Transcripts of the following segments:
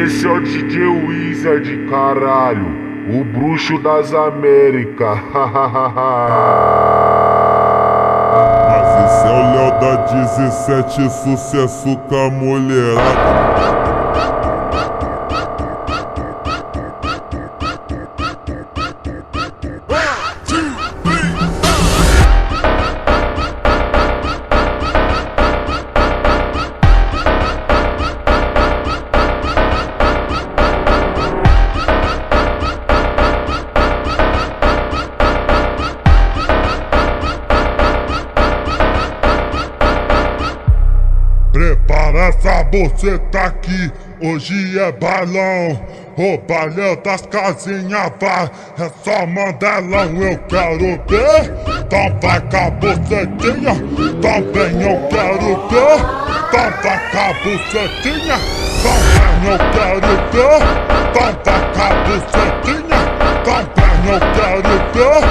Esse é o Dz7, caralho, o bruxo das Américas. Mas esse é o Léo da Dz7, sucesso com a mulherada. Prepara essa boceta aqui, hoje é balão. O balão das casinhas vai, é só mandelão, eu quero ver. Então vai com a bocetinha, também eu quero ver. Então vai com a bocetinha, também eu quero ver. Então vai com a bocetinha, também eu quero ver.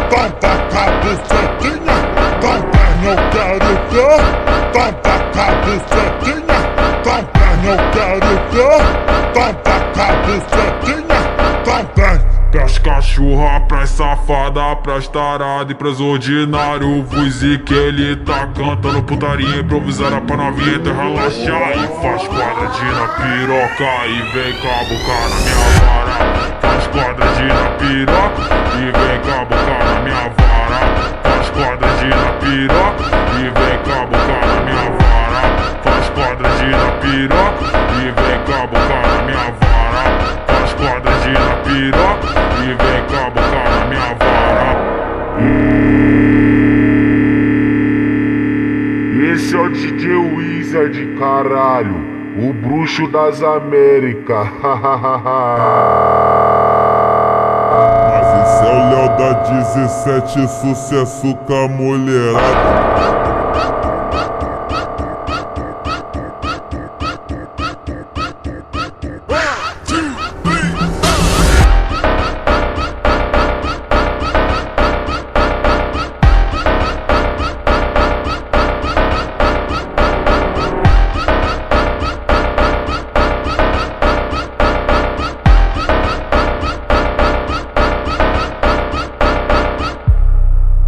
Então vai com a bocetinha, também eu quero ver. Então vai com a bucetinha, também eu quero ver. Então vai com a bucetinha, também. Pras cachorra, pras safada, pras tarada e pras ordinário. Vuzi que ele tá cantando putaria improvisada pra novinha então relaxar. E faz quadradinha na piroca e vem cabucar na minha vara. Faz quadradinha na piroca e vem cabucar na minha vara. Faz quadradinha na piroca e vem cabucar na minha vara. Faz quadradinha na piroca e vem cabucar na minha vara. Faz quadradinha na piroca e vem cabucar na minha vara. Esse é o Dz7, caralho, o bruxo das Américas. Mas esse é o Léo da Dz7, sucesso com a mulherada.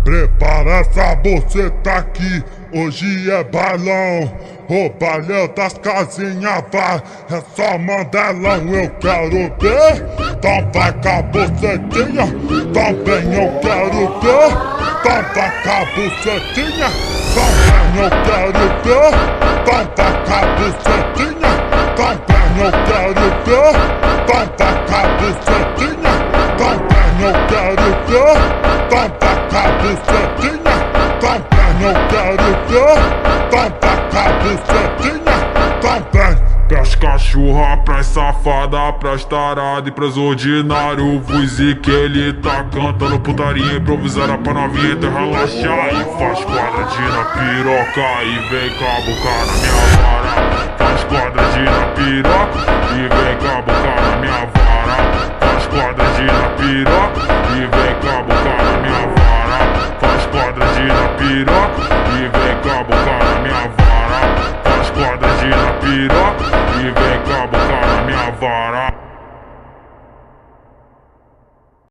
Prepara essa boceta aqui, hoje é balão. O balão das casinhas vai, é só mandelão, eu quero ver. Então vai com a bocetinha, também eu quero ver. Então vai com a bocetinha, também eu quero ver. Então vai com a bocetinha, também eu quero ver. Então vai com a bocetinha, também eu quero ver. Então vai com a bucetinha, também eu quero ver. Então vai com a bucetinha, também. Pras cachorra, pras safada, pras tarada e pras ordinário. Vuzi que ele tá cantando putaria improvisada pra novinha então relaxar. E faz quadradinha na piroca e vem cabucar na minha vara. Faz quadradinha na piroca e vem cabucar na minha vara. Faz quadradinha na piroca e vem cabucar